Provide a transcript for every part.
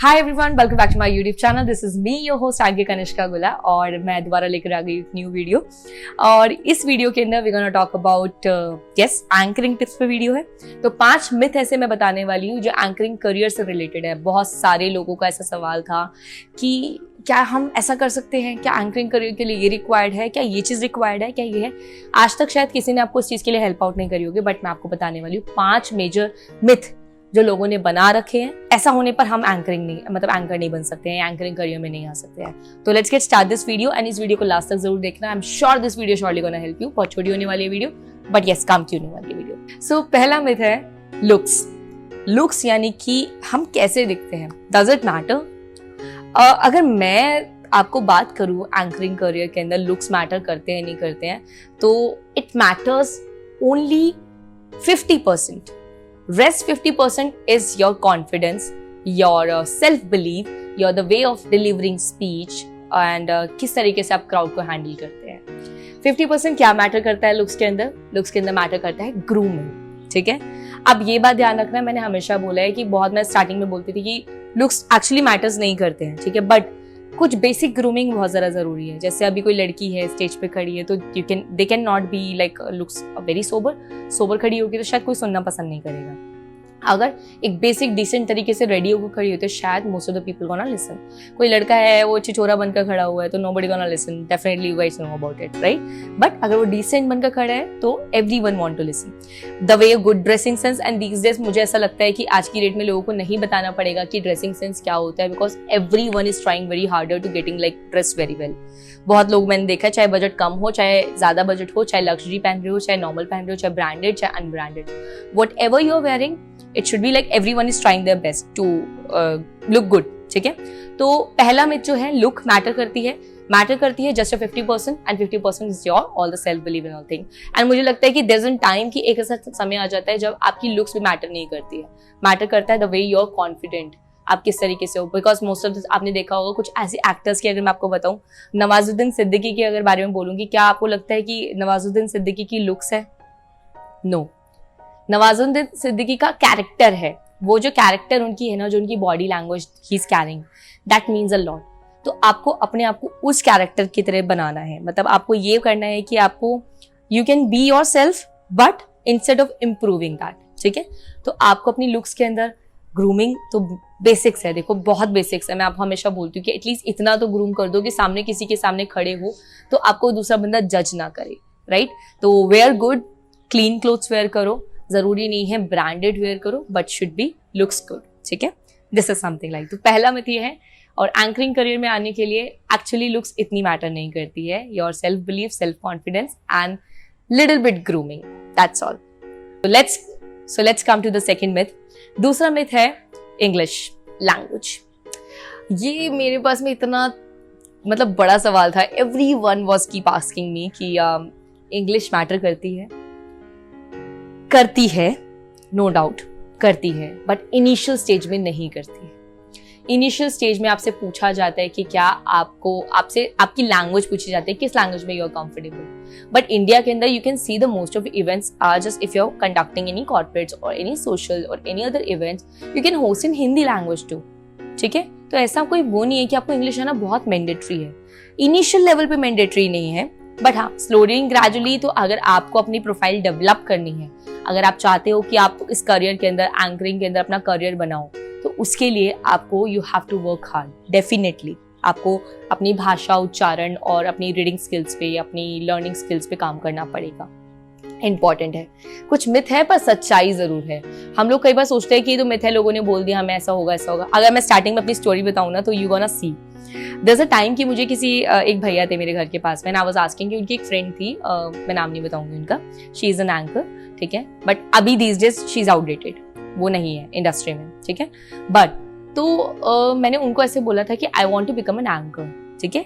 Hi everyone, welcome back to my YouTube channel. This is me your host आगे कनिष्का गुला और मैं दोबारा लेकर आ गई एक न्यू वीडियो। और इस वीडियो के अंदर we gonna talk about anchoring tips पे वीडियो है। तो 5 मिथ ऐसे मैं बताने वाली हूँ जो एंकरिंग करियर से रिलेटेड है। बहुत सारे लोगों का ऐसा सवाल था कि क्या हम ऐसा कर सकते हैं, क्या एंकरिंग करियर के लिए ये रिक्वायर्ड है, क्या ये चीज़ रिक्वायर्ड है, क्या ये है। आज तक शायद किसी ने आपको इस चीज़ के लिए हेल्प आउट नहीं करी होगी, बट मैं आपको बताने वाली हूँ 5 मेजर मिथ जो लोगों ने बना रखे हैं। ऐसा होने पर हम एंकर नहीं बन सकते हैं, एंकरिंग करियर में नहीं आ सकते हैं। तो let's get start this video and इस वीडियो को लास्ट तक जरूर देखना। आई am sure this video surely gonna help you. बहुत छोटी होने वाली है वीडियो, बट यस, काम की होने वाली है वीडियो। सो पहला मिथ है लुक्स यानी कि हम कैसे दिखते हैं। Does it matter? अगर मैं आपको बात करूं एंकरिंग करियर के अंदर लुक्स मैटर करते हैं नहीं करते हैं, तो it matters only 50%. Rest 50% is your confidence, your self-belief, your the way of delivering speech and किस तरीके से आप क्राउड को हैंडल करते हैं। 50% क्या मैटर करता है लुक्स के अंदर? लुक्स के अंदर मैटर करता है ग्रूमिंग। ठीक है, अब ये बात ध्यान रखना है, मैंने हमेशा बोला है कि बहुत मैं स्टार्टिंग में बोलती थी कि लुक्स एक्चुअली मैटर्स नहीं करते हैं, ठीक है, बट कुछ बेसिक ग्रूमिंग बहुत ज़्यादा ज़रूरी है। जैसे अभी कोई लड़की है स्टेज पे खड़ी है तो they can not be like looks very sober खड़ी होगी तो शायद कोई सुनना पसंद नहीं करेगा। अगर एक बेसिक डिसेंट तरीके से रेडी होकर खड़ी होती है, शायद most of the people gonna listen. कोई लड़का है वो छिछोरा बनकर खड़ा हुआ है तो nobody gonna listen, definitely you guys know about it, right? But अगर वो डिसेंट बनकर खड़ा है तो everyone want to listen. The way good dressing sense, and these days मुझे ऐसा लगता है कि आज की डेट में लोगों को नहीं बताना पड़ेगा कि ड्रेसिंग सेंस क्या होता है, because everyone is trying very harder to getting like dress very well. बहुत लोग मैंने देखा है, चाहे बजट कम हो, चाहे ज्यादा बजट हो, चाहे लग्जरी पहन रहे हो, चाहे नॉर्मल पहन रहे हो, चाहे ब्रांडेड चाहे unbranded, whatever you are wearing, it should be like everyone is trying their best to look good. ठीक है, तो पहला मिथ जो है लुक मैटर करती है just 50% and 50% is your all the self believe in all thing. And मुझे लगता है कि देयर इज एन टाइम कि एक ऐसा समय आ जाता है जब आपकी लुक्स भी मैटर नहीं करती है, मैटर करता है the way you are confident, आप किस तरीके से हो। बिकॉज मोस्ट ऑफ आपने देखा होगा कुछ ऐसे एक्टर्स की, अगर मैं आपको बताऊं नवाजुद्दीन सिद्दीकी के अगर बारे में बोलूंगी, क्या आपको लगता है कि नवाजुद्दीन सिद्दीकी की लुक्स है? नो, नवाजुद्दीन सिद्दीकी का कैरेक्टर है। वो जो कैरेक्टर उनकी है ना, जो उनकी body language he is carrying, that means a lot. तो आपको अपने आप को उस कैरेक्टर की तरह बनाना है, मतलब आपको ये करना है कि आपको you can be your self but instead of improving that. ठीक है, तो आपको अपनी लुक्स के अंदर ग्रूमिंग तो बेसिक्स है, देखो बहुत बेसिक्स है। मैं आपको हमेशा बोलती हूँ कि एटलीस्ट इतना तो ग्रूम कर दो कि सामने किसी के सामने खड़े हो तो आपको दूसरा बंदा जज ना करे, राइट? तो wear good, clean clothes wear करो, जरूरी नहीं है ब्रांडेड वेयर करो, but should be looks good. ठीक है, दिस इज समथिंग लाइक। तो पहला मिथ ये है। और एंकरिंग करियर में आने के लिए एक्चुअली लुक्स इतनी मैटर नहीं करती है, your self belief, self confidence and little bit grooming, that's all. So let's come to the second myth. दूसरा मिथ है इंग्लिश लैंग्वेज। ये मेरे पास में इतना मतलब बड़ा सवाल था। Everyone was keep asking me कि इंग्लिश मैटर करती है, नो डाउट करती है, बट इनिशियल स्टेज में नहीं करती है। इनिशियल स्टेज में आपसे पूछा जाता है कि क्या आपसे आपकी लैंग्वेज पूछी जाती है, किस लैंग्वेज में you are comfortable. But India के अंदर you can see the most of events are just if you are conducting any corporates or any social or any other events, you can host in Hindi language too. ठीक है, तो ऐसा कोई वो नहीं है कि आपको इंग्लिश आना बहुत मैंडेटरी है। इनिशियल लेवल पे मैंडेटरी नहीं है, बट हाँ स्लोली ग्रेजुअली। तो अगर आपको अपनी प्रोफाइल डेवलप करनी है, अगर आप चाहते हो कि आप इस करियर के अंदर, एंकरिंग के अंदर अपना करियर बनाओ, तो उसके लिए आपको you have to work hard. Definitely आपको अपनी भाषा, उच्चारण और अपनी रीडिंग स्किल्स पे, अपनी लर्निंग स्किल्स पे काम करना पड़ेगा। इंपॉर्टेंट है। कुछ मिथ है पर सच्चाई जरूर है। हम लोग कई बार सोचते हैं कि ये तो मिथ है, लोगों ने बोल दिया हमें ऐसा होगा ऐसा होगा। अगर मैं स्टार्टिंग में अपनी स्टोरी बताऊं ना, तो you gonna see there is a time कि मुझे किसी एक भैया थे मेरे घर के पास में, आई वाज आस्किंग कि उनकी एक फ्रेंड थी, मैं नाम नहीं बताऊंगी उनका, शी इज एन एंकर, ठीक है, बट अभी these days she is outdated, वो नहीं है इंडस्ट्री में, ठीक है। बट तो मैंने उनको ऐसे बोला था कि I want to become an anchor, ठीक है,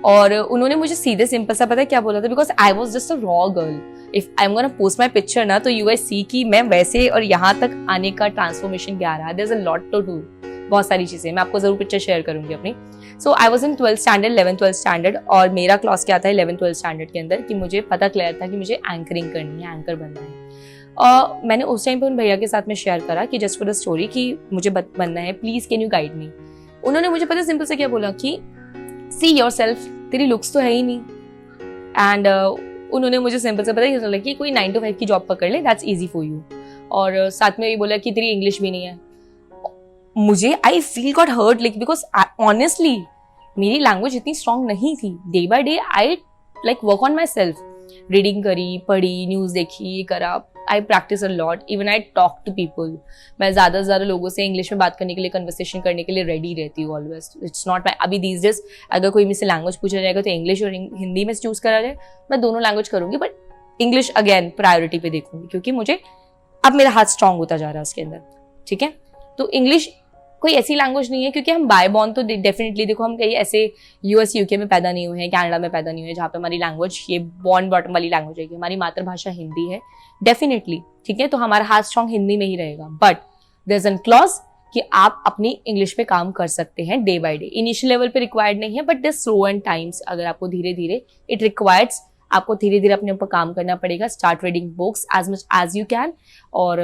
और उन्होंने मुझे सीधे सिंपल सा पता है क्या बोला था, because I was just a raw girl, if I am gonna post my picture ना, तो यू गाइस सी कि मैं वैसे और यहाँ तक आने का ट्रांसफॉर्मेशन क्या रहा, there is a lot to do, बहुत सारी चीजें, मैं आपको जरूर पिक्चर शेयर करूंगी अपनी। So I was in 12th standard, 11th 12th standard, और मेरा क्लास क्या था 11th 12th स्टैंडर्ड के अंदर कि मुझे पता क्लियर था कि मुझे एंकरिंग करनी है, एंकर बनना है। मैंने उस टाइम पे उन भैया के साथ में शेयर करा कि जस्ट फॉर द स्टोरी कि मुझे बनना है, please can you guide me. उन्होंने मुझे पता सिंपल से क्या बोला कि सी योर सेल्फ, तेरी लुक्स तो है ही नहीं। एंड उन्होंने मुझे सिंपल से पता ही चला कि कोई 9 to 5 की जॉब पकड़ ले, दैट्स ईजी फॉर यू। और साथ में ये बोला कि तेरी इंग्लिश भी नहीं है। मुझे I feel got hurt like because honestly मेरी लैंग्वेज इतनी स्ट्रांग नहीं थी। Day by day I like work on myself, reading करी, पढ़ी, न्यूज़ देखी, करा, I practice a lot, even I talk to people. मैं ज़्यादा से ज़्यादा लोगों से इंग्लिश में बात करने के लिए, कन्वर्सेशन करने के लिए रेडी रहती हूँ ऑलवेज। इट्स नॉट माई, अभी दीज डेज अगर कोई मुझसे लैंग्वेज पूछा जाएगा तो इंग्लिश और हिंदी में चूज़ करा जाए, मैं दोनों लैंग्वेज करूँगी, बट इंग्लिश अगेन प्रायोरिटी पे देखूंगी, क्योंकि मुझे अब मेरा हाथ स्ट्रांग होता जा रहा है उसके अंदर। ठीक है, तो इंग्लिश कोई ऐसी लैंग्वेज नहीं है, क्योंकि हम बाय बॉर्न तो डेफिनेटली देखो हम कहीं ऐसे यूएस यूके में पैदा नहीं हुए हैं, कनाडा में पैदा नहीं हुए जहाँ पे हमारी लैंग्वेज ये बॉर्न बॉटम वाली लैंग्वेज है। हमारी मातृभाषा हिंदी है डेफिनेटली, ठीक है, तो हमारा हाथ स्ट्रांग हिंदी में ही रहेगा। But there is an clause कि आप अपनी इंग्लिश पे काम कर सकते हैं day by day. Initial level पे रिक्वायर्ड नहीं है, but this slow and times, अगर आपको धीरे धीरे इट रिक्वायर्स, आपको धीरे धीरे अपने ऊपर काम करना पड़ेगा। Start reading books as much as you can, और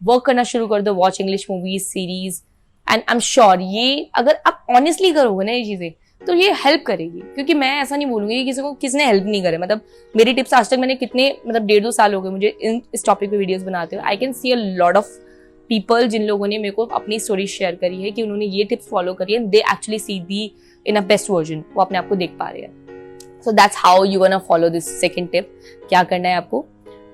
वर्क करना शुरू कर दो, watch English movies, series, and I am sure ये अगर आप ऑनेस्टली करोगे ना ये चीजें तो ये हेल्प करेगी। क्योंकि मैं ऐसा नहीं बोलूंगी कि किसी को किसने हेल्प नहीं करे, मतलब मेरी टिप्स आज तक मैंने कितने, मतलब 1.5-2 साल हो गए मुझे इस टॉपिक पे वीडियोस बनाते हुए। I can see a lot of people जिन लोगों ने मेरे को अपनी स्टोरी शेयर करी है कि उन्होंने ये टिप्स फॉलो करी है, they actually see the in a best version, वो अपने आप को देख पा रहे हैं। So that's how you gonna follow this second tip. क्या करना है आपको,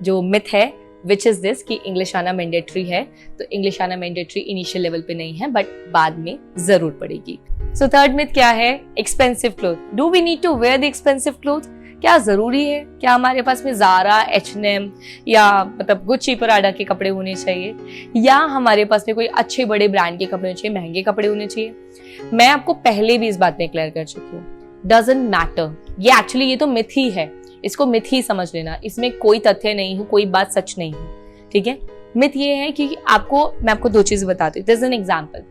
जो मिथ है विच इज दिस कि इंग्लिश आना मैंडेटरी है, तो इंग्लिश आना मैंडेटरी इनिशियल लेवल पे नहीं है, बट बाद में जरूर पड़ेगी। सो थर्ड मिथ क्या है, expensive cloth. Do we need to wear the expensive cloth? क्या जरूरी है? क्या हमारे पास में ज़ारा, H&M या मतलब गुच्ची प्राडा के कपड़े होने चाहिए, या हमारे पास में कोई अच्छे बड़े ब्रांड के कपड़े होने चाहिए, महंगे कपड़े होने चाहिए? मैं आपको पहले भी इस बात में क्लियर कर चुकी हूँ, डजंट मैटर। ये एक्चुअली ये तो मिथ ही है, इसको मिथ ही समझ लेना, इसमें कोई तथ्य नहीं है, कोई बात सच नहीं है। ठीक है, मिथ ये है कि आपको, मैं आपको 2 चीजें बताती हूँ। This is an example,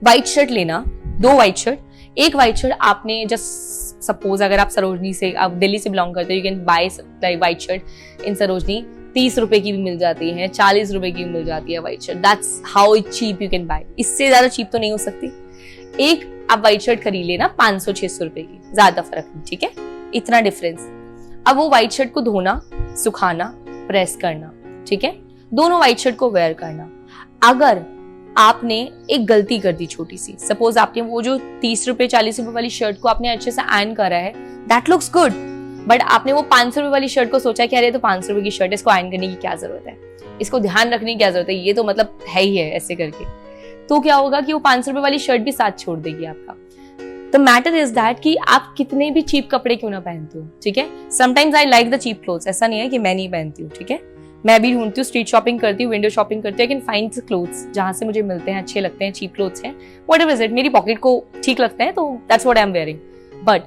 white shirt लेना, 2 व्हाइट शर्ट, एक व्हाइट शर्ट आपने जस्ट सपोज अगर आप सरोजनी से, आप दिल्ली से बिलोंग करते हो, you can bye white shirt in Sarojini, 30 रुपए की भी मिल जाती है, 40 रुपए की भी मिल जाती है white shirt. That's how cheap you can buy, इससे ज्यादा चीप तो नहीं हो सकती। एक आप व्हाइट शर्ट खरीद लेना 500-600 रुपए की, ज्यादा फर्क नहीं, ठीक है, इतना डिफरेंस। अब वो व्हाइट शर्ट को धोना, सुखाना, प्रेस करना, ठीक है, दोनों व्हाइट शर्ट को वेयर करना। अगर आपने एक गलती कर दी छोटी सी, सपोज आपने वो जो 30 रुपए 40 रुपए वाली शर्ट को आपने अच्छे से आयरन करा है, दैट लुक्स गुड, बट आपने वो 500 रुपए वाली शर्ट को सोचा कि अरे तो 500 रुपए की शर्ट, इसको आयरन करने की क्या जरूरत है, इसको ध्यान रखने की क्या जरूरत है, ये तो मतलब है ही है, ऐसे करके, तो क्या होगा कि वो 500 रुपए वाली शर्ट भी साथ छोड़ देगी आपका। द मैटर इज दैट कि आप कितने भी चीप कपड़े क्यों ना पहनते हो, ठीक है, sometimes I like the cheap clothes, ऐसा नहीं है कि मैं नहीं पहनती हूँ, ठीक है, मैं भी ढूंढती हूँ, स्ट्रीट शॉपिंग करती हूँ, विंडो शॉपिंग करती हूँ, आई कैन फाइंड क्लोथ्स जहां से मुझे मिलते हैं, अच्छे लगते हैं, चीप क्लोथ्स हैं, व्हाटएवर इज इट, मेरी पॉकेट को ठीक लगते हैं, तो that's what I am wearing. But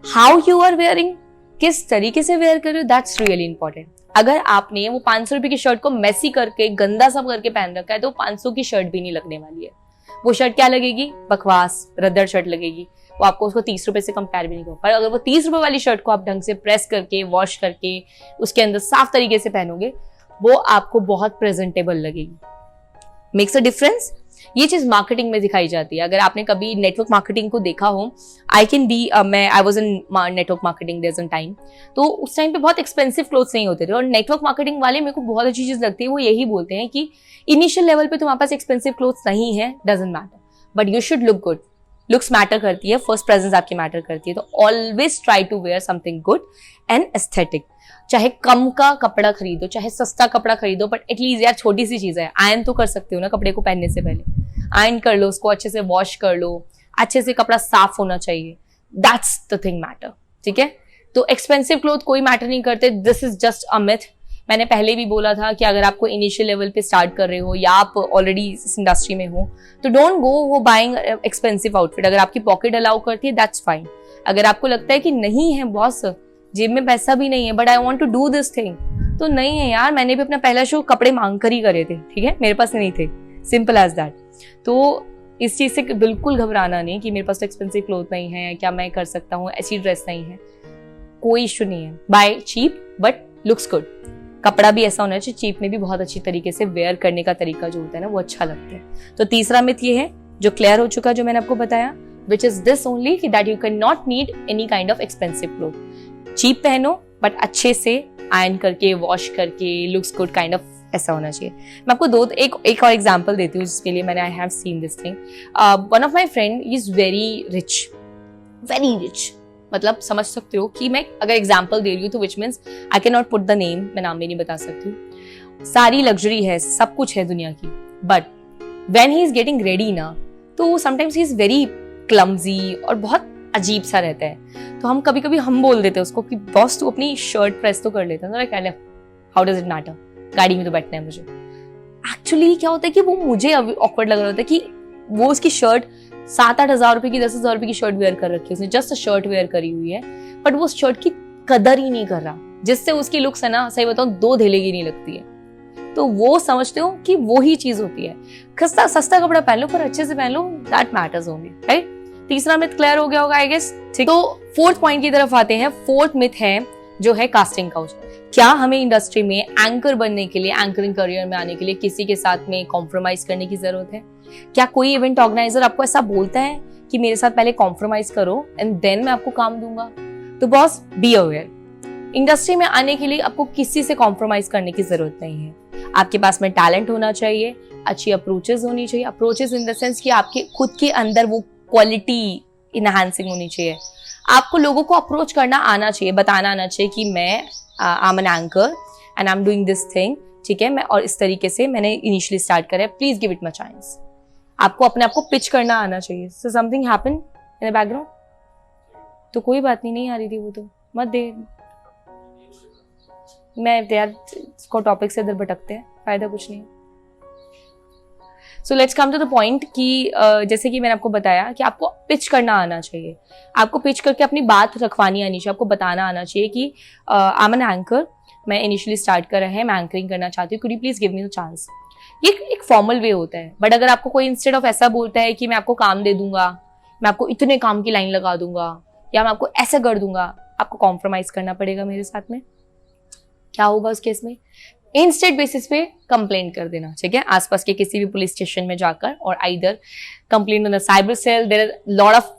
how you are wearing, किस तरीके से वेयर कर रहे हो, दैट्स रियली इंपॉर्टेंट। अगर आपने वो 500 रुपए की शर्ट को मेसी करके, गंदा सब करके पहन रखा है, तो 500 की शर्ट भी नहीं लगने वाली है। वो शर्ट क्या लगेगी, बकवास, रद्दड़ शर्ट लगेगी, वो आपको उसको 30 रुपए से कंपेयर भी नहीं करो। पर अगर वो 30 रुपए वाली शर्ट को आप ढंग से प्रेस करके, वॉश करके, उसके अंदर साफ तरीके से पहनोगे, वो आपको बहुत प्रेजेंटेबल लगेगी। Makes a difference. ये चीज मार्केटिंग में दिखाई जाती है। अगर आपने कभी नेटवर्क मार्केटिंग को देखा हो, I was in network marketing there an time, तो उस टाइम पे बहुत एक्सपेंसिव क्लोथ्स नहीं होते थे, और नेटवर्क मार्केटिंग वाले मेरे को बहुत अच्छी चीज लगती है, वो यही बोलते हैं कि इनिशियल लेवल पे तुम्हारे पास एक्सपेंसिव क्लोथ्स नहीं है, doesn't matter, but you should look good. Looks matter करती है, फर्स्ट प्रेजेंस आपकी मैटर करती है, तो always try to wear something good and aesthetic. चाहे कम का कपड़ा खरीदो, चाहे सस्ता कपड़ा खरीदो, बट एटलीस्ट यार छोटी सी चीज है, आयरन तो कर सकते हो ना कपड़े को पहनने से पहले, आयरन कर लो, उसको अच्छे से वॉश कर लो, अच्छे से कपड़ा साफ होना चाहिए, दैट्स द थिंग मैटर, ठीक है। तो एक्सपेंसिव क्लोथ कोई मैटर नहीं करते, this is just a myth. मैंने पहले भी बोला था कि अगर आपको इनिशियल लेवल पे स्टार्ट कर रहे हो या आप ऑलरेडी इस इंडस्ट्री में हो, तो डोंट गो वो बाइंग एक्सपेंसिव आउटफिट। अगर आपकी पॉकेट अलाउ करती है, दैट्स फाइन। अगर आपको लगता है कि नहीं है बॉस, जेब में पैसा भी नहीं है, but I want to do this thing, तो नहीं है यार, मैंने भी अपना पहला शो कपड़े मांग कर ही करे थे, ठीक है, मेरे पास नहीं थे, सिंपल एज दैट। तो इस चीज से बिल्कुल घबराना नहीं कि मेरे पास एक्सपेंसिव क्लोथ नहीं है, क्या मैं कर सकता हूँ, ऐसी ड्रेस नहीं है, कोई इशू नहीं है। Buy cheap but looks good. कपड़ा भी ऐसा होना चाहिए चीप में भी बहुत अच्छी तरीके से वेयर करने का तरीका जो होता है ना, वो अच्छा लगता है। तो तीसरा मिथ ये है जो क्लियर हो चुका, जो मैंने आपको बताया, विच इज दिस ओनली कि that you can not need any kind of expensive cloth. Cheap पहनो बट अच्छे से आयरन करके, वॉश करके, लुक्स गुड काइंड ऑफ, ऐसा होना चाहिए। मैं आपको एक और एग्जांपल देती हूँ जिसके लिए मैंने I have seen this thing. One of my friend is very rich, मतलब समझ सकते हो कि मैं अगर एग्जांपल दे रही हूँ तो which means I can not put the name, मैं नाम भी नहीं बता सकती हूँ। सारी लग्जरी है, सब कुछ है दुनिया की, but when he is getting ready ना, तो sometimes he is very clumsy और बहुत अजीब सा रहता है। तो हम कभी कभी हम बोल देते हैं उसको कि बॉस तू अपनी शर्ट प्रेस तो कर लेता है, हाउ डज इट मैटर, गाड़ी में तो बैठना है मुझे। एक्चुअली क्या होता है कि वो मुझे ऑकवर्ड लग रहा होता है कि वो उसकी शर्ट 7-8 हजार रुपए की, 10 हजार रुपए की शर्ट वेयर कर रखी है उसने, जस्ट शर्ट वेयर करी हुई है, बट वो शर्ट की कदर ही नहीं कर रहा, जिससे उसकी लुक्स है ना, सही बताऊं, 2 धेले की नहीं लगती है। तो वो समझते हो कि वो ही चीज होती है। सस्ता कपड़ा पहन लो पर अच्छे से पहन लो, दैट मैटर्स ओनली, राइट। तीसरा मिथ क्लियर हो गया होगा आई गेस, ठीक। तो फोर्थ पॉइंट की तरफ आते हैं। फोर्थ मिथ है जो है कास्टिंग काउच। क्या हमें इंडस्ट्री में एंकर बनने के लिए, एंकरिंग करियर में आने के लिए किसी के साथ में कॉम्प्रोमाइज करने की जरूरत है? क्या कोई इवेंट ऑर्गेनाइजर आपको ऐसा बोलता है कि मेरे साथ पहले कॉम्प्रोमाइज करो एंड देन मैं आपको काम दूंगा? तो बॉस बी अवेयर, इंडस्ट्री में आने के लिए आपको किसी से कॉम्प्रोमाइज करने की जरूरत नहीं है। आपके पास में टैलेंट होना चाहिए, अच्छी अप्रोचेस होनी चाहिए, अप्रोचेस इन द सेंस कि आपके खुद के अंदर वो क्वालिटी इनहांसिंग होनी चाहिए। आपको लोगों को अप्रोच करना आना चाहिए, बताना आना चाहिए कि मैं I am an anchor and I am doing this thing, ठीक है, मैं और इस तरीके से मैंने इनिशियली स्टार्ट करा है, please give it my chance. आपको अपने आप को पिच करना आना चाहिए। So something happen in the background, तो कोई बात नहीं आ रही थी वो, तो मत दे, मैं यार इसको टॉपिक से इधर भटकते हैं, फायदा कुछ नहीं। So let's come to the point कि जैसे कि मैंने आपको बताया कि आपको पिच करना आना चाहिए, आपको पिच करके अपनी बात रखवानी आनी चाहिए, आपको बताना आना चाहिए कि आई एम एन एंकर, मैं इनिशियली स्टार्ट कर रहा है, मैं एंकरिंग करना चाहती हूँ, could you please give me the chance. ये एक फॉर्मल वे होता है, बट अगर आपको कोई इंस्टेड ऑफ ऐसा बोलता है कि मैं आपको काम दे दूंगा, मैं आपको इतने काम की लाइन लगा दूंगा, या मैं आपको ऐसा कर दूंगा, आपको कॉम्प्रोमाइज करना पड़ेगा मेरे साथ में। क्या होगा उस केस में? इंस्टेंट बेसिस पे कंप्लेंट कर देना, ठीक है, आसपास के किसी भी पुलिस स्टेशन में जाकर, और either complaint on the cyber cell, there are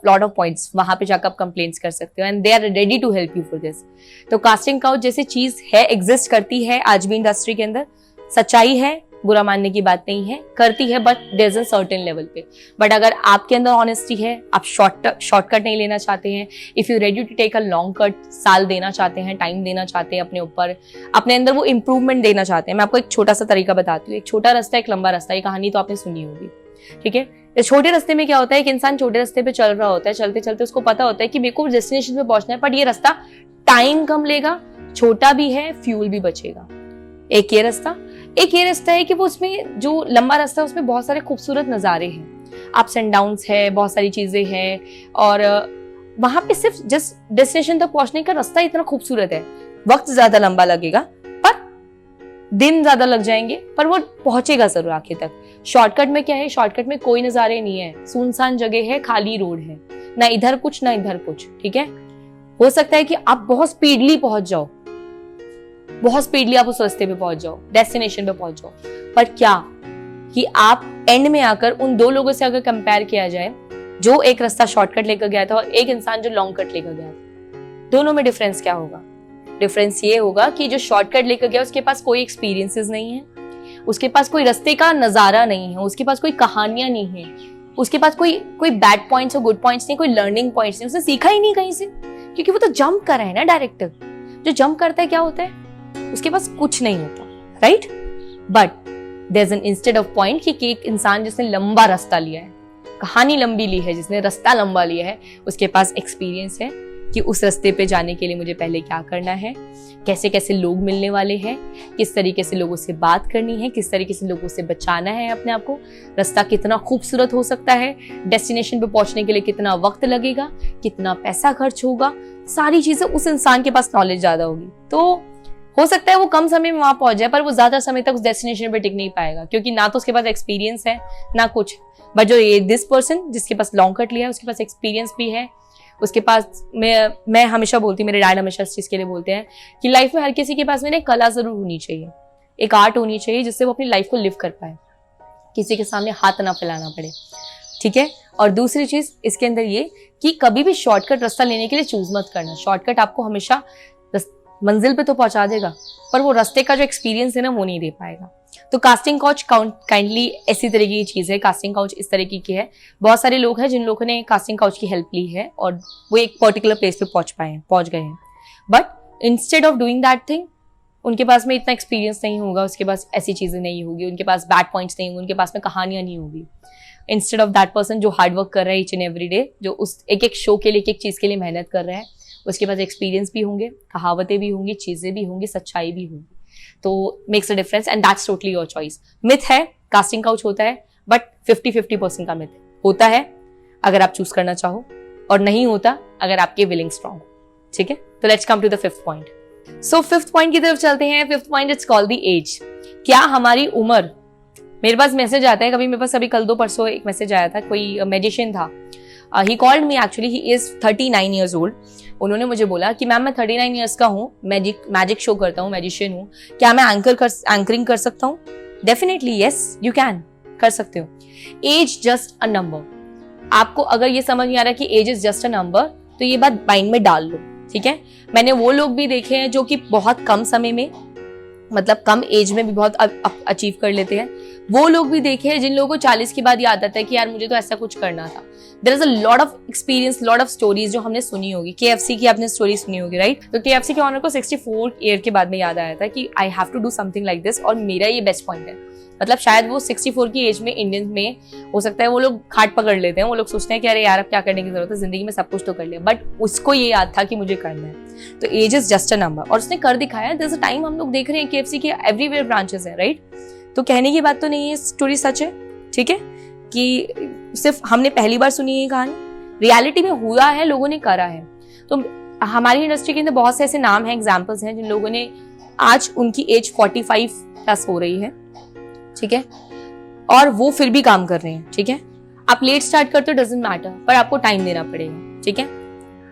lot of points, वहां पे जाकर आप कंप्लेंट्स कर सकते हो and they are ready to help you for this. तो कास्टिंग काउच जैसी चीज है, एग्जिस्ट करती है आज भी इंडस्ट्री के अंदर, सच्चाई है, बुरा मानने की बात नहीं है, करती है, but there is a certain level पे। बट अगर आपके अंदर ऑनेस्टी है, आप शॉर्टकट नहीं लेना चाहते हैं, if you ready to take a long cut, साल देना चाहते हैं, टाइम देना चाहते हैं अपने ऊपर, अपने अंदर वो इंप्रूवमेंट देना चाहते हैं, मैं आपको एक छोटा सा तरीका बताती हूँ। एक छोटा रास्ता, एक लंबा रास्ता, ये कहानी तो आपने सुनी होगी, ठीक है। इस छोटे रास्ते में क्या होता है कि इंसान छोटे रास्ते पे चल रहा होता है, चलते चलते उसको पता होता है कि मेरे को डेस्टिनेशन पे पहुंचना है, बट ये रास्ता टाइम कम लेगा, छोटा भी है, फ्यूल भी बचेगा। एक ये रास्ता है कि वो उसमें जो लंबा रास्ता है उसमें बहुत सारे खूबसूरत नज़ारे हैं, अप्स एंड डाउन्स है, बहुत सारी चीजें हैं, और वहां पे सिर्फ जस्ट डेस्टिनेशन तक पहुंचने का रास्ता इतना खूबसूरत है, वक्त ज्यादा लंबा लगेगा, पर दिन ज्यादा लग जाएंगे, पर वो पहुंचेगा जरूर आखिर तक। शॉर्टकट में क्या है? शॉर्टकट में कोई नजारे नहीं है, सुनसान जगह है, खाली रोड है, ना इधर कुछ ना इधर कुछ, ठीक है। हो सकता है कि आप बहुत स्पीडली पहुंच जाओ, बहुत स्पीडली आप उस रास्ते पे पहुंच जाओ, डेस्टिनेशन पे पहुंच जाओ, पर क्या कि आप एंड में आकर उन दो लोगों से अगर कंपेयर किया जाए, जो एक रास्ता शॉर्टकट लेकर गया था और एक इंसान जो लॉन्ग कट लेकर गया था, दोनों में डिफरेंस क्या होगा? डिफरेंस ये होगा कि जो शॉर्टकट लेकर गया उसके पास कोई एक्सपीरियंसेस नहीं है, उसके पास कोई रास्ते का नजारा नहीं है, उसके पास कोई कहानियां नहीं है, उसके पास कोई बैड पॉइंट्स और गुड पॉइंट्स नहीं, कोई लर्निंग पॉइंट्स नहीं, उसने सीखा ही नहीं कहीं से, क्योंकि वो तो जंप कर रहा है ना डायरेक्टर। जो जंप करता है क्या होता है? उसके पास कुछ नहीं होता, right. But there is an instead of point कि एक इंसान जिसने लंबा रास्ता लिया है, कहानी लंबी ली है, जिसने रास्ता लंबा लिया है, उसके पास एक्सपीरियंस है कि उस रास्ते पे जाने के लिए मुझे पहले क्या करना है, कैसे कैसे लोग मिलने वाले हैं, किस तरीके से लोगों से बात करनी है, किस तरीके से लोगों से बचाना है अपने आप को, रास्ता कितना खूबसूरत हो सकता है, डेस्टिनेशन पे पहुंचने के लिए कितना वक्त लगेगा, कितना पैसा खर्च होगा, सारी चीजें उस इंसान के पास नॉलेज ज्यादा होगी। तो हो सकता है वो कम समय में वहां पहुंच जाए, पर वो ज्यादा समय तक उस डेस्टिनेशन पे टिक नहीं पाएगा, क्योंकि ना तो उसके पास एक्सपीरियंस है ना कुछ। बट जो ये दिस पर्सन जिसके पास लॉन्ग कट लिया है, उसके पास एक्सपीरियंस भी है, उसके पास मैं हमेशा बोलती हूँ, मेरे डैड हमेशा इस चीज के लिए बोलते हैं कि लाइफ में हर किसी के पास में एक कला जरूर होनी चाहिए, एक आर्ट होनी चाहिए, जिससे वो अपनी लाइफ को लिव कर पाए, किसी के सामने हाथ ना फैलाना पड़े। ठीक है। और दूसरी चीज इसके अंदर ये कि कभी भी शॉर्टकट रास्ता लेने के लिए चूज मत करना। शॉर्टकट आपको हमेशा मंजिल पे तो पहुंचा देगा, पर वो रास्ते का जो एक्सपीरियंस है ना वो नहीं दे पाएगा। तो कास्टिंग काउच काइंडली ऐसी तरह की चीज है। कास्टिंग काउच इस तरीके की है। बहुत सारे लोग हैं जिन लोगों ने कास्टिंग काउच की हेल्प ली है और वो एक पर्टिकुलर प्लेस पे पहुंच गए हैं, but instead of doing that thing उनके पास में इतना एक्सपीरियंस नहीं होगा, उसके पास ऐसी चीजें नहीं होगी, उनके पास बैड पॉइंट्स नहीं होंगे, उनके पास में कहानियां नहीं होगी। इंस्टेड ऑफ दैट पर्सन जो हार्ड वर्क कर रहा है ईच एंड एवरी डे, जो उस एक एक शो के लिए एक एक चीज के लिए मेहनत कर रहा है, उसके पास एक्सपीरियंस भी होंगे, कहावतें भी होंगी, चीजें भी होंगी, सच्चाई भी होगी। तो makes a difference and that's totally your choice. Myth है कास्टिंग काउच होता है, बट 50-50% का मिथ होता है अगर आप चूज करना चाहो, और नहीं होता अगर आपके विलिंग स्ट्रॉन्ग। ठीक है, तो let's come to the fifth point. So fifth point की तरफ चलते हैं। Fifth point it's called the age. क्या हमारी उम्र, मेरे पास मैसेज आता है, कभी मेरे पास अभी कल दो परसों एक मैसेज आया था, कोई मैजिशियन था, he called me, actually he is 39 years old। उन्होंने मुझे बोला कि मैम मैं 39 years का हूँ, मैजिक शो करता हूँ, मैजिशियन हूँ, क्या मैं एंकरिंग कर सकता हूँ? डेफिनेटली यस यू कैन, कर सकते हो। Age just a number. आपको अगर ये समझ नहीं आ रहा कि age is just a number, तो ये बात माइंड में डाल लो। ठीक है, मैंने वो लोग भी देखे हैं जो कि बहुत कम समय में, मतलब कम एज में भी बहुत अचीव कर लेते हैं। वो लोग भी देखे हैं जिन लोगों को 40 के बाद याद आता है कि यार मुझे तो ऐसा कुछ करना था। There is a lot of experience, lot of stories जो हमने सुनी होगी। KFC की आपने स्टोरी सुनी होगी, राइट? तो KFC के ऑनर को 64 ईयर के बाद में याद आया था कि I have to do something like this, और मेरा ये बेस्ट पॉइंट है। मतलब शायद वो 64 की एज में इंडियन में हो सकता है वो लोग खाट पकड़ लेते हैं, वो लोग सोचते हैं कि अरे यार अब क्या करने की जरूरत है, जिंदगी में सब कुछ तो कर लिया, बट उसको ये याद था कि मुझे करना है। तो age is just a number, और उसने कर दिखाया। देयर इज अ टाइम हम लोग देख रहे हैं KFC के एवरीवेयर ब्रांचेस है, राइट? तो कहने की बात तो नहीं है, स्टोरी सच है। ठीक है, कि सिर्फ हमने पहली बार सुनी ये कहानी, रियलिटी में हुआ है, लोगों ने करा है। तो हमारी इंडस्ट्री के अंदर बहुत से ऐसे नाम हैं, एग्जाम्पल्स हैं, जिन लोगों ने आज उनकी एज 45 प्लस हो रही है, ठीक है, और वो फिर भी काम कर रहे हैं। ठीक है, आप लेट स्टार्ट करते हो डजंट मैटर, पर आपको टाइम देना पड़ेगा। ठीक है,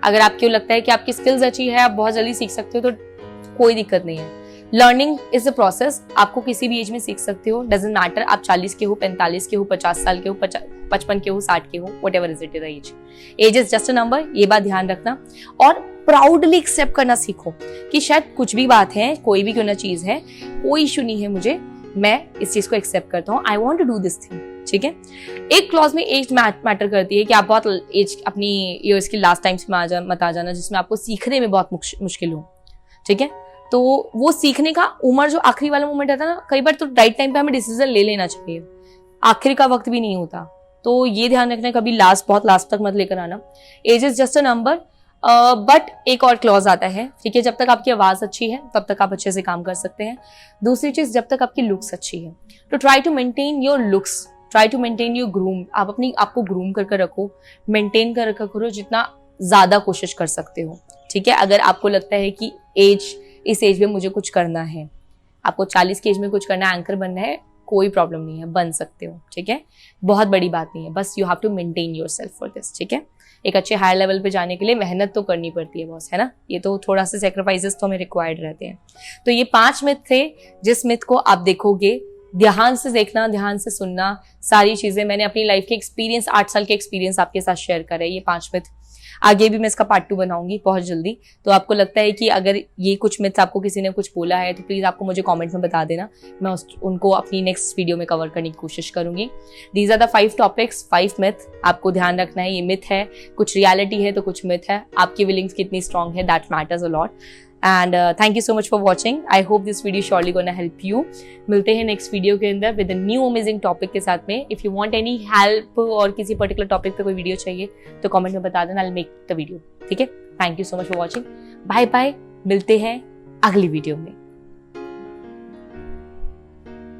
अगर आपको लगता है कि आपकी स्किल्स अच्छी है, आप बहुत जल्दी सीख सकते हो, तो कोई दिक्कत नहीं है। लर्निंग इज अ प्रोसेस, आपको किसी भी एज में सीख सकते हो, डजंट मैटर आप 40 के हो, 45 के हो, 50 साल के हो, 55 के हो, 60 के हो, whatever is it is age. Age is just a number, ये बात ध्यान रखना, और प्राउडली एक्सेप्ट करना सीखो कि शायद कुछ भी बात है, कोई भी क्यों ना चीज है, कोई इशू नहीं है मुझे, मैं इस चीज को एक्सेप्ट करता हूँ, I want to do this thing. ठीक है, एक क्लॉज में एज मैटर करती है कि आप बहुत एज अपनी ईयर्स की लास्ट टाइम्स में मत आ जाना जिसमें आपको सीखने में बहुत मुश्किल हो। ठीक है, तो वो सीखने का उम्र जो आखिरी वाला मोमेंट आता है ना, कई बार तो राइट टाइम पे हमें डिसीजन ले लेना चाहिए, आखिरी का वक्त भी नहीं होता। तो ये ध्यान रखना, कभी बहुत लास्ट तक मत लेकर आना। Age is just a number, but एक और क्लॉज आता है। ठीक है, जब तक आपकी आवाज अच्छी है तब तक आप अच्छे से काम कर सकते हैं। दूसरी चीज, जब तक आपकी लुक्स अच्छी है, तो try to maintain your looks, try to maintain your groom. आप अपनी आपको ग्रूम करके रखो, मेंटेन कर रखा करो जितना ज्यादा कोशिश कर सकते हो। ठीक है, अगर आपको लगता है कि इस एज में मुझे कुछ करना है, आपको 40 की एज में कुछ करना है, एंकर बनना है, कोई प्रॉब्लम नहीं है, बन सकते हो। ठीक है, बहुत बड़ी बात नहीं है, बस you have to maintain yourself for this. ठीक है, एक अच्छे हायर लेवल पे जाने के लिए मेहनत तो करनी पड़ती है बॉस, है ना? ये तो थोड़ा सा सेक्रीफाइसेस तो हमें रिक्वायर्ड रहते हैं। तो ये 5 मिथ थे, जिस मिथ को आप देखोगे, ध्यान से देखना, ध्यान से सुनना, सारी चीजें मैंने अपनी लाइफ के एक्सपीरियंस, 8 साल के एक्सपीरियंस आपके साथ शेयर करे। ये 5 मिथ, आगे भी मैं इसका पार्ट 2 बनाऊंगी बहुत जल्दी। तो आपको लगता है कि अगर ये कुछ मिथ्स आपको किसी ने कुछ बोला है, तो प्लीज आपको मुझे कमेंट में बता देना, मैं उनको अपनी नेक्स्ट वीडियो में कवर करने की कोशिश करूंगी। These are the 5 topics, 5 myth, आपको ध्यान रखना है। ये मिथ है, कुछ रियलिटी है तो कुछ मिथ है, आपकी विलिंग्स कितनी स्ट्रांग है, that matters a lot. And thank you so much for watching, I hope this video surely gonna help you. मिलते हैं नेक्स्ट वीडियो के अंदर with a new amazing topic के साथ में। If you want any help और किसी particular topic पे कोई वीडियो चाहिए तो कमेंट में बता देना, I will make the video. ठीक है, thank you so much for watching, bye bye, मिलते हैं अगली वीडियो में।